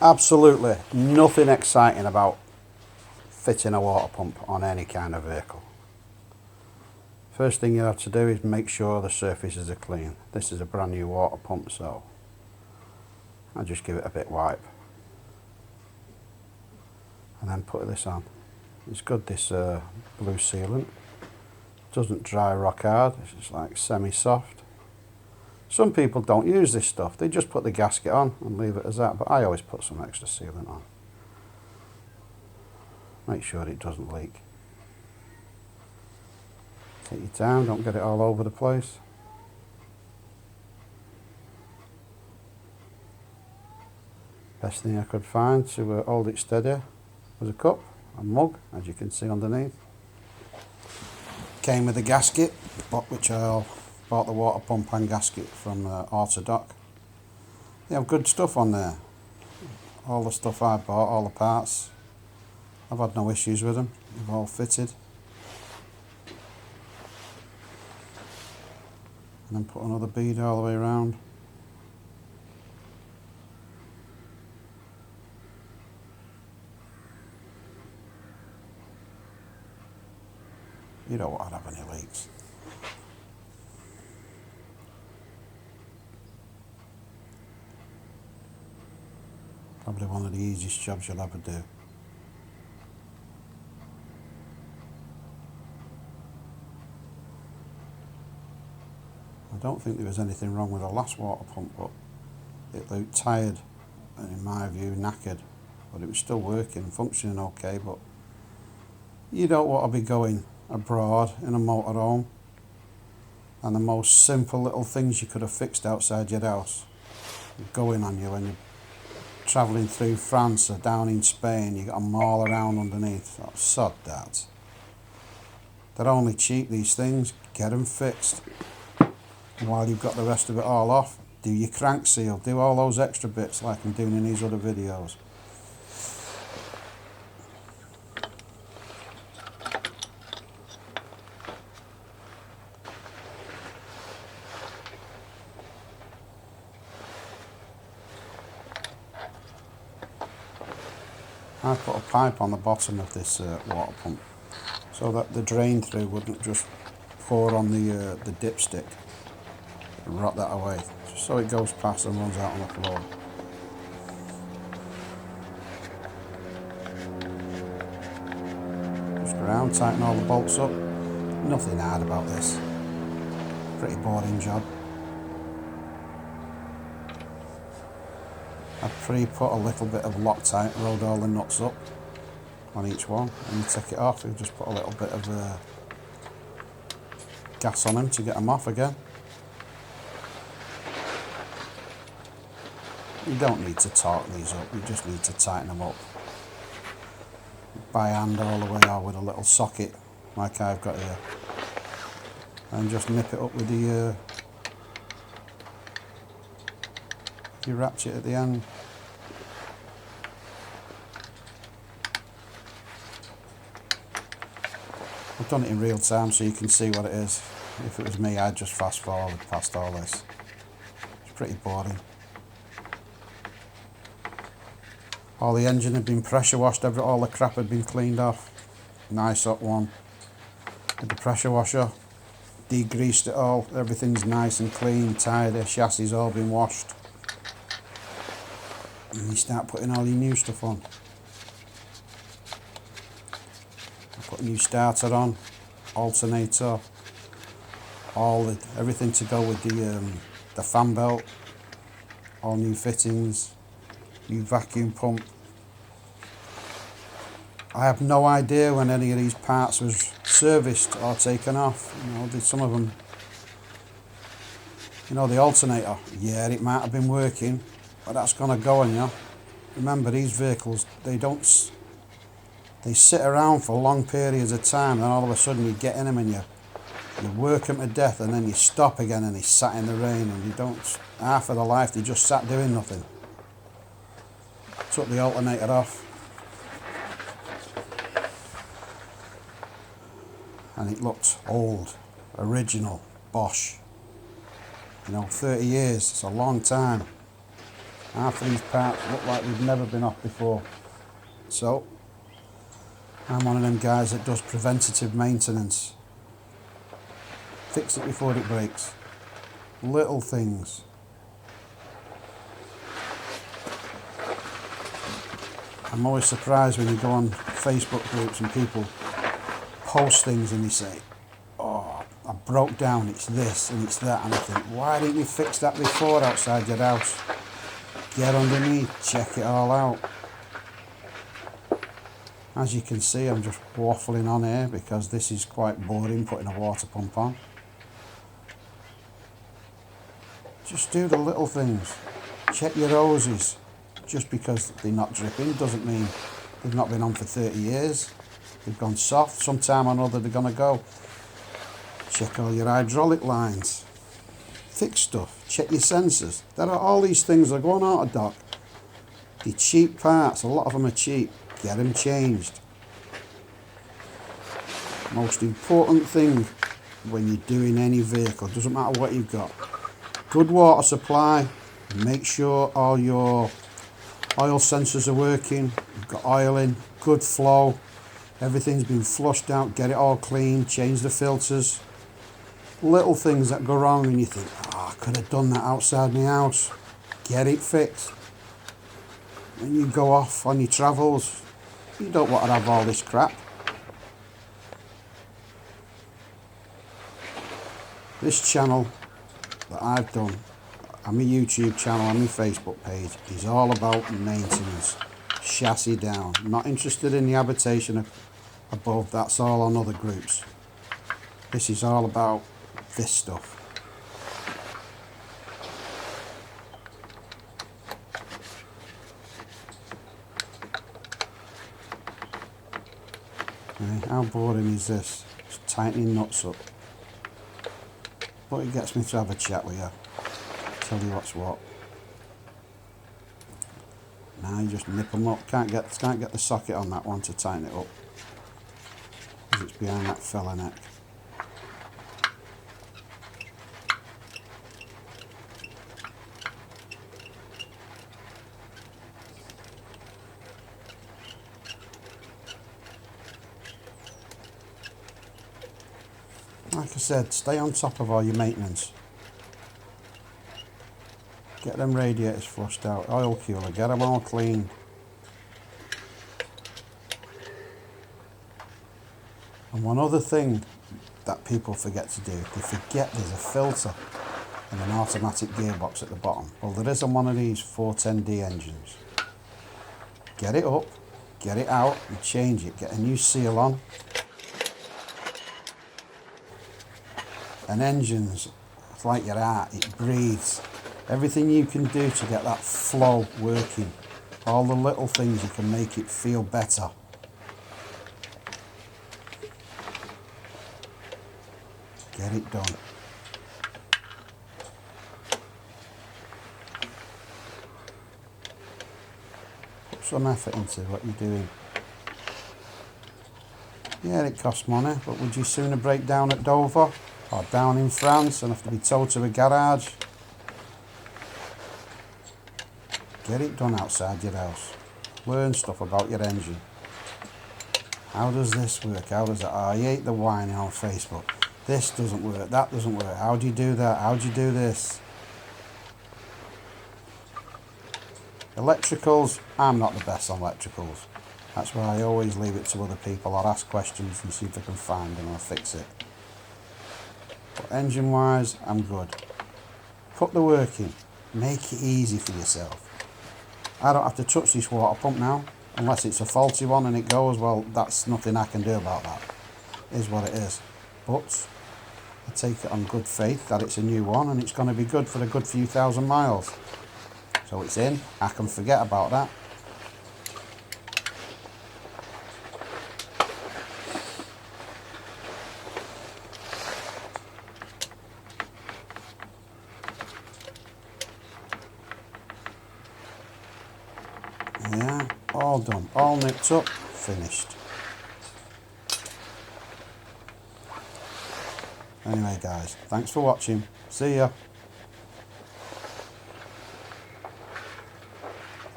Absolutely nothing exciting about fitting a water pump on any kind of vehicle. First thing you have to do is make sure the surfaces are clean. This is a brand new water pump, so I just give it a bit wipe and then put this on. It's good, this blue sealant. Doesn't dry rock hard, it's just like semi-soft. Some people don't use this stuff, they just put the gasket on and leave it as that, but I always put some extra sealant on. Make sure it doesn't leak. Take your time, don't get it all over the place. Best thing I could find to hold it steady was a cup, a mug, as you can see underneath. Came with a gasket, which I bought the water pump and gasket from Autodoc. They have good stuff on there. All the stuff I bought, all the parts, I've had no issues with them. They've all fitted. And then put another bead all the way around. You don't want to have any leaks. Probably one of the easiest jobs you'll ever do. I don't think there was anything wrong with the last water pump, but it looked tired and, in my view, knackered. But it was still working, functioning okay. But you don't want to be going abroad in a motorhome and the most simple little things you could have fixed outside your house going on you when you're travelling through France or down in Spain. You got them all around underneath. Oh, sod that. They're only cheap, these things. Get them fixed. And while you've got the rest of it all off, do your crank seal, do all those extra bits like I'm doing in these other videos. I put a pipe on the bottom of this water pump so that the drain through wouldn't just pour on the dipstick and rot that away, just so it goes past and runs out on the floor. Just go around, tighten all the bolts up. Nothing hard about this. Pretty boring job. I pre-put a little bit of Loctite, rolled all the nuts up on each one, and you take it off, you just put a little bit of gas on them to get them off again. You don't need to torque these up, you just need to tighten them up by hand all the way, or with a little socket like I've got here, and just nip it up with the your ratchet at the end. I've done it in real time so you can see what it is. If it was me, I'd just fast forward past all this. It's pretty boring. All the engine had been pressure washed, all the crap had been cleaned off. Nice hot one with the pressure washer. Degreased it all, everything's nice and clean, tidy, chassis all been washed. And you start putting all your new stuff on. I put a new starter on, alternator, everything to go with the fan belt, all new fittings, new vacuum pump. I have no idea when any of these parts was serviced or taken off. You know, some of them, you know, the alternator, yeah, it might have been working, but that's going to go on you. Remember, these vehicles, they sit around for long periods of time, and all of a sudden you get in them and you work them to death, and then you stop again and they sat in the rain, and you don't, half of the life they just sat doing nothing. Took the alternator off, and it looked old, original, Bosch. You know, 30 years, it's a long time. Half of these parts look like they've never been off before. So, I'm one of them guys that does preventative maintenance. Fix it before it breaks. Little things. I'm always surprised when you go on Facebook groups and people post things and they say, oh, I broke down, it's this and it's that, and I think, why didn't you fix that before outside your house? Get underneath, check it all out. As you can see, I'm just waffling on here because this is quite boring, putting a water pump on. Just do the little things. Check your hoses. Just because they're not dripping doesn't mean they've not been on for 30 years. They've gone soft. Sometime or another they're going to go. Check all your hydraulic lines. Fix stuff. Check your sensors. There are all these things that are going out of dock. They're cheap parts. A lot of them are cheap. Get them changed. Most important thing when you're doing any vehicle, doesn't matter what you've got, good water supply. Make sure all your oil sensors are working. You've got oil in, good flow, everything's been flushed out. Get it all clean, change the filters. Little things that go wrong and you think, oh, I could have done that outside my house. Get it fixed. When you go off on your travels, you don't want to have all this crap. This channel that I've done, on my YouTube channel, on my Facebook page, is all about maintenance, chassis down. I'm not interested in the habitation above, that's all on other groups. This is all about this stuff. Okay, how boring is this? Just tightening nuts up. But it gets me to have a chat with you. Tell you what's what. Now you just nip them up. Can't get the socket on that one to tighten it up because it's behind that fella neck. Like I said, stay on top of all your maintenance. Get them radiators flushed out, oil cooler, get them all clean. And one other thing that people forget to do, they forget there's a filter and an automatic gearbox at the bottom. Well, there is on one of these 410D engines. Get it up, get it out and change it, get a new seal on. And engines, it's like your heart, it breathes. Everything you can do to get that flow working, all the little things you can make it feel better. Get it done. Put some effort into what you're doing. Yeah, it costs money, but would you sooner break down at Dover or down in France and have to be towed to a garage? Get it done outside your house. Learn stuff about your engine. How does this work? How does it? Oh, I hate the whining on Facebook. This doesn't work, that doesn't work. How do you do that? How do you do this? Electricals, I'm not the best on electricals. That's why I always leave it to other people or ask questions and see if I can find them or fix it. But engine wise, I'm good. Put the work in. Make it easy for yourself. I don't have to touch this water pump now, unless it's a faulty one and it goes, well, that's nothing I can do about that. It is what it is. But I take it on good faith that it's a new one and it's going to be good for a good few thousand miles. So it's in, I can forget about that. Yeah, all done, all nipped up, finished. Anyway guys, thanks for watching, see ya.